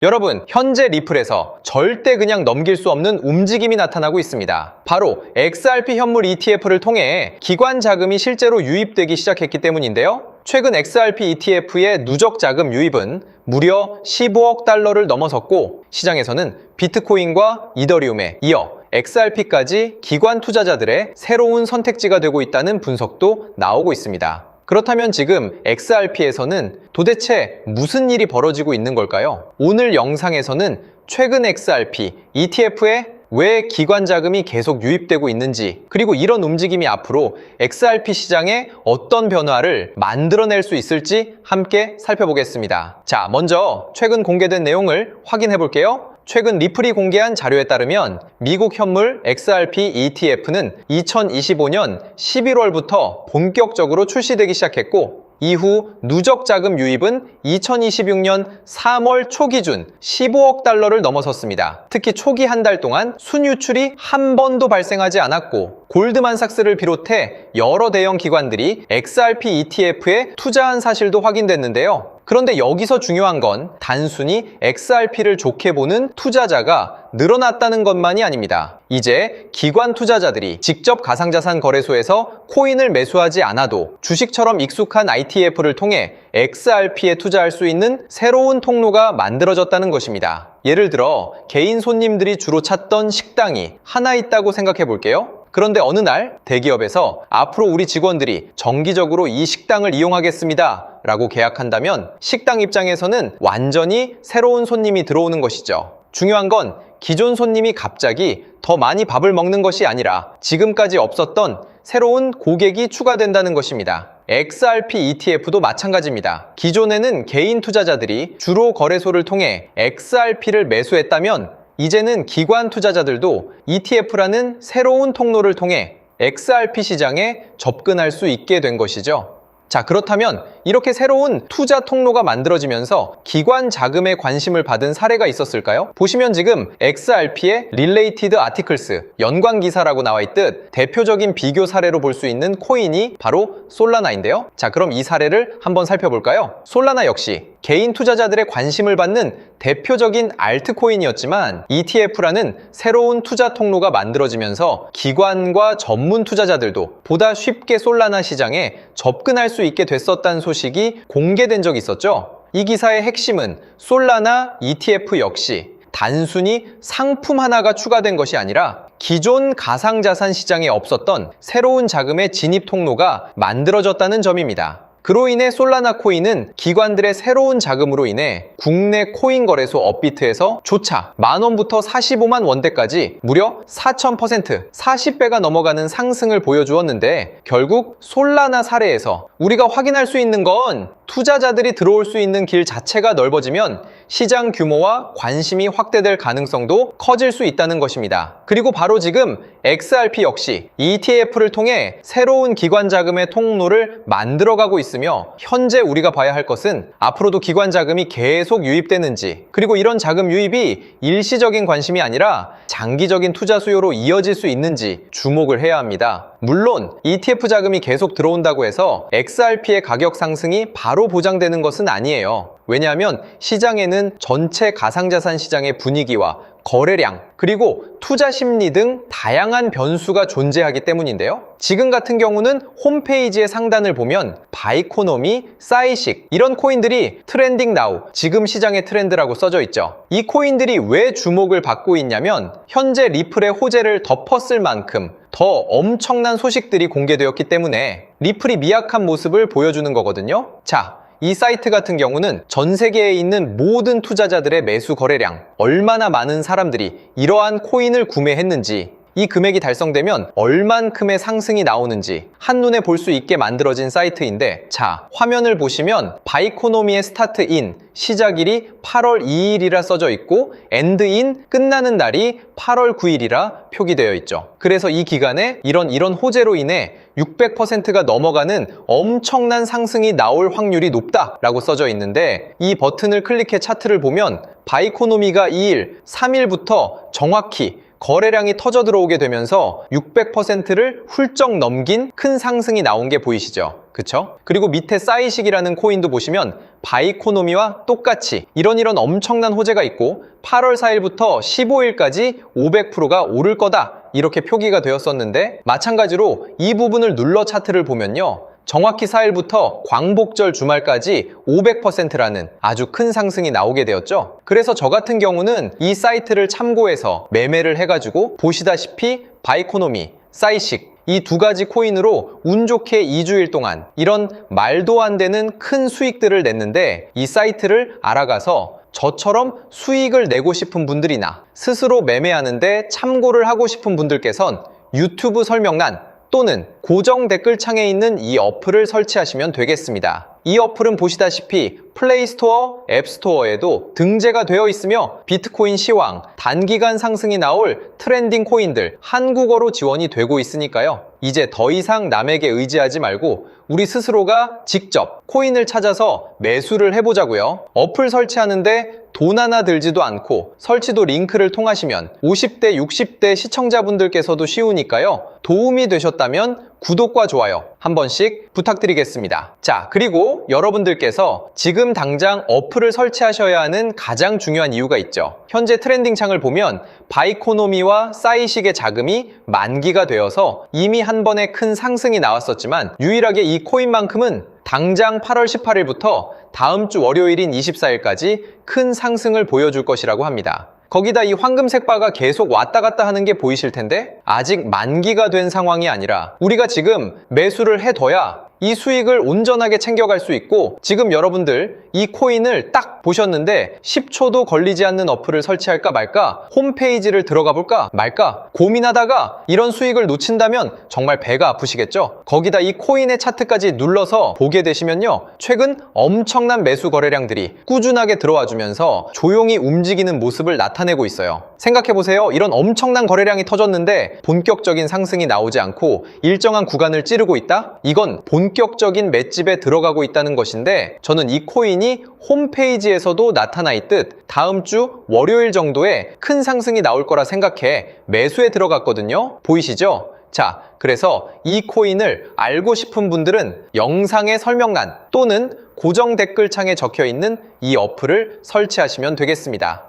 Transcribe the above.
여러분, 현재 리플에서 절대 그냥 넘길 수 없는 움직임이 나타나고 있습니다. 바로 XRP 현물 ETF를 통해 기관 자금이 실제로 유입되기 시작했기 때문인데요. 최근 XRP ETF의 누적 자금 유입은 무려 15억 달러를 넘어섰고, 시장에서는 비트코인과 이더리움에 이어 XRP까지 기관 투자자들의 새로운 선택지가 되고 있다는 분석도 나오고 있습니다. 그렇다면 지금 XRP에서는 도대체 무슨 일이 벌어지고 있는 걸까요? 오늘 영상에서는 최근 XRP ETF에 왜 기관 자금이 계속 유입되고 있는지, 그리고 이런 움직임이 앞으로 XRP 시장에 어떤 변화를 만들어낼 수 있을지 함께 살펴보겠습니다. 자, 먼저 최근 공개된 내용을 확인해 볼게요. 최근 리플이 공개한 자료에 따르면 미국 현물 XRP ETF는 2025년 11월부터 본격적으로 출시되기 시작했고, 이후 누적 자금 유입은 2026년 3월 초 기준 15억 달러를 넘어섰습니다. 특히 초기 한 달 동안 순유출이 한 번도 발생하지 않았고, 골드만삭스를 비롯해 여러 대형 기관들이 XRP ETF에 투자한 사실도 확인됐는데요. 그런데 여기서 중요한 건 단순히 XRP를 좋게 보는 투자자가 늘어났다는 것만이 아닙니다. 이제 기관 투자자들이 직접 가상자산 거래소에서 코인을 매수하지 않아도 주식처럼 익숙한 ITF를 통해 XRP에 투자할 수 있는 새로운 통로가 만들어졌다는 것입니다. 예를 들어 개인 손님들이 주로 찾던 식당이 하나 있다고 생각해 볼게요. 그런데 어느 날 대기업에서 앞으로 우리 직원들이 정기적으로 이 식당을 이용하겠습니다 라고 계약한다면, 식당 입장에서는 완전히 새로운 손님이 들어오는 것이죠. 중요한 건 기존 손님이 갑자기 더 많이 밥을 먹는 것이 아니라 지금까지 없었던 새로운 고객이 추가된다는 것입니다. XRP ETF도 마찬가지입니다. 기존에는 개인 투자자들이 주로 거래소를 통해 XRP를 매수했다면, 이제는 기관 투자자들도 ETF라는 새로운 통로를 통해 XRP 시장에 접근할 수 있게 된 것이죠. 자, 그렇다면 이렇게 새로운 투자 통로가 만들어지면서 기관 자금에 관심을 받은 사례가 있었을까요? 보시면 지금 XRP의 Related Articles, 연관 기사라고 나와 있듯 대표적인 비교 사례로 볼 수 있는 코인이 바로 솔라나인데요. 자, 그럼 이 사례를 한번 살펴볼까요? 솔라나 역시 개인 투자자들의 관심을 받는 대표적인 알트코인이었지만, ETF라는 새로운 투자 통로가 만들어지면서 기관과 전문 투자자들도 보다 쉽게 솔라나 시장에 접근할 수 있게 됐었다는 소식이 공개된 적이 있었죠. 이 기사의 핵심은 솔라나 ETF 역시 단순히 상품 하나가 추가된 것이 아니라 기존 가상자산 시장에 없었던 새로운 자금의 진입 통로가 만들어졌다는 점입니다. 그로 인해 솔라나 코인은 기관들의 새로운 자금으로 인해 국내 코인 거래소 업비트에서 조차 만원부터 45만 원대까지 무려 4000%, 40배가 넘어가는 상승을 보여주었는데, 결국 솔라나 사례에서 우리가 확인할 수 있는 건 투자자들이 들어올 수 있는 길 자체가 넓어지면 시장 규모와 관심이 확대될 가능성도 커질 수 있다는 것입니다. 그리고 바로 지금 XRP 역시 ETF를 통해 새로운 기관 자금의 통로를 만들어가고 있으며, 현재 우리가 봐야 할 것은 앞으로도 기관 자금이 계속 유입되는지, 그리고 이런 자금 유입이 일시적인 관심이 아니라 장기적인 투자 수요로 이어질 수 있는지 주목을 해야 합니다. 물론 ETF 자금이 계속 들어온다고 해서 XRP의 가격 상승이 바로 보장되는 것은 아니에요. 왜냐하면 시장에는 전체 가상자산 시장의 분위기와 거래량, 그리고 투자 심리 등 다양한 변수가 존재하기 때문인데요. 지금 같은 경우는 홈페이지의 상단을 보면 바이코노미, 사이식, 이런 코인들이 트렌딩 나우, 지금 시장의 트렌드라고 써져 있죠. 이 코인들이 왜 주목을 받고 있냐면, 현재 리플의 호재를 덮었을 만큼 더 엄청난 소식들이 공개되었기 때문에 리플이 미약한 모습을 보여주는 거거든요. 자, 이 사이트 같은 경우는 전 세계에 있는 모든 투자자들의 매수 거래량, 얼마나 많은 사람들이 이러한 코인을 구매했는지, 이 금액이 달성되면 얼만큼의 상승이 나오는지 한눈에 볼 수 있게 만들어진 사이트인데, 자, 화면을 보시면 바이코노미의 스타트인 시작일이 8월 2일이라 써져 있고 엔드인 끝나는 날이 8월 9일이라 표기되어 있죠. 그래서 이 기간에 이런 호재로 인해 600%가 넘어가는 엄청난 상승이 나올 확률이 높다라고 써져 있는데, 이 버튼을 클릭해 차트를 보면 바이코노미가 2일, 3일부터 정확히 거래량이 터져 들어오게 되면서 600%를 훌쩍 넘긴 큰 상승이 나온 게 보이시죠? 그쵸? 그리고 밑에 싸이식이라는 코인도 보시면 바이코노미와 똑같이 이런 엄청난 호재가 있고 8월 4일부터 15일까지 500%가 오를 거다 이렇게 표기가 되었었는데, 마찬가지로 이 부분을 눌러 차트를 보면요, 정확히 4일부터 광복절 주말까지 500%라는 아주 큰 상승이 나오게 되었죠. 그래서 저 같은 경우는 이 사이트를 참고해서 매매를 해가지고 보시다시피 바이코노미, 싸이식 이 두 가지 코인으로 운 좋게 2주일 동안 이런 말도 안 되는 큰 수익들을 냈는데, 이 사이트를 알아가서 저처럼 수익을 내고 싶은 분들이나 스스로 매매하는데 참고를 하고 싶은 분들께선 유튜브 설명란 또는 고정 댓글창에 있는 이 어플을 설치하시면 되겠습니다. 이 어플은 보시다시피 플레이스토어, 앱스토어에도 등재가 되어 있으며 비트코인 시황, 단기간 상승이 나올 트렌딩 코인들 한국어로 지원이 되고 있으니까요. 이제 더 이상 남에게 의지하지 말고 우리 스스로가 직접 코인을 찾아서 매수를 해보자고요. 어플 설치하는데 돈 하나 들지도 않고 설치도 링크를 통하시면 50대, 60대 시청자분들께서도 쉬우니까요. 도움이 되셨다면 구독과 좋아요 한 번씩 부탁드리겠습니다. 자, 그리고 여러분들께서 지금 당장 어플을 설치하셔야 하는 가장 중요한 이유가 있죠. 현재 트렌딩 창을 보면 바이코노미와 싸이식의 자금이 만기가 되어서 이미 한 번에 큰 상승이 나왔었지만, 유일하게 이 코인만큼은 당장 8월 18일부터 다음 주 월요일인 24일까지 큰 상승을 보여줄 것이라고 합니다. 거기다 이 황금색 바가 계속 왔다 갔다 하는 게 보이실 텐데, 아직 만기가 된 상황이 아니라 우리가 지금 매수를 해둬야 이 수익을 온전하게 챙겨갈 수 있고, 지금 여러분들 이 코인을 딱 보셨는데 10초도 걸리지 않는 어플을 설치할까 말까, 홈페이지를 들어가 볼까 말까 고민하다가 이런 수익을 놓친다면 정말 배가 아프시겠죠? 거기다 이 코인의 차트까지 눌러서 보게 되시면요, 최근 엄청난 매수 거래량들이 꾸준하게 들어와 주면서 조용히 움직이는 모습을 나타내고 있어요. 생각해보세요. 이런 엄청난 거래량이 터졌는데 본격적인 상승이 나오지 않고 일정한 구간을 찌르고 있다? 이건 본격적인 맷집에 들어가고 있다는 것인데, 저는 이 코인이 홈페이지에서도 나타나 있듯 다음 주 월요일 정도에 큰 상승이 나올 거라 생각해 매수에 들어갔거든요. 보이시죠? 자, 그래서 이 코인을 알고 싶은 분들은 영상의 설명란 또는 고정 댓글창에 적혀 있는 이 어플을 설치하시면 되겠습니다.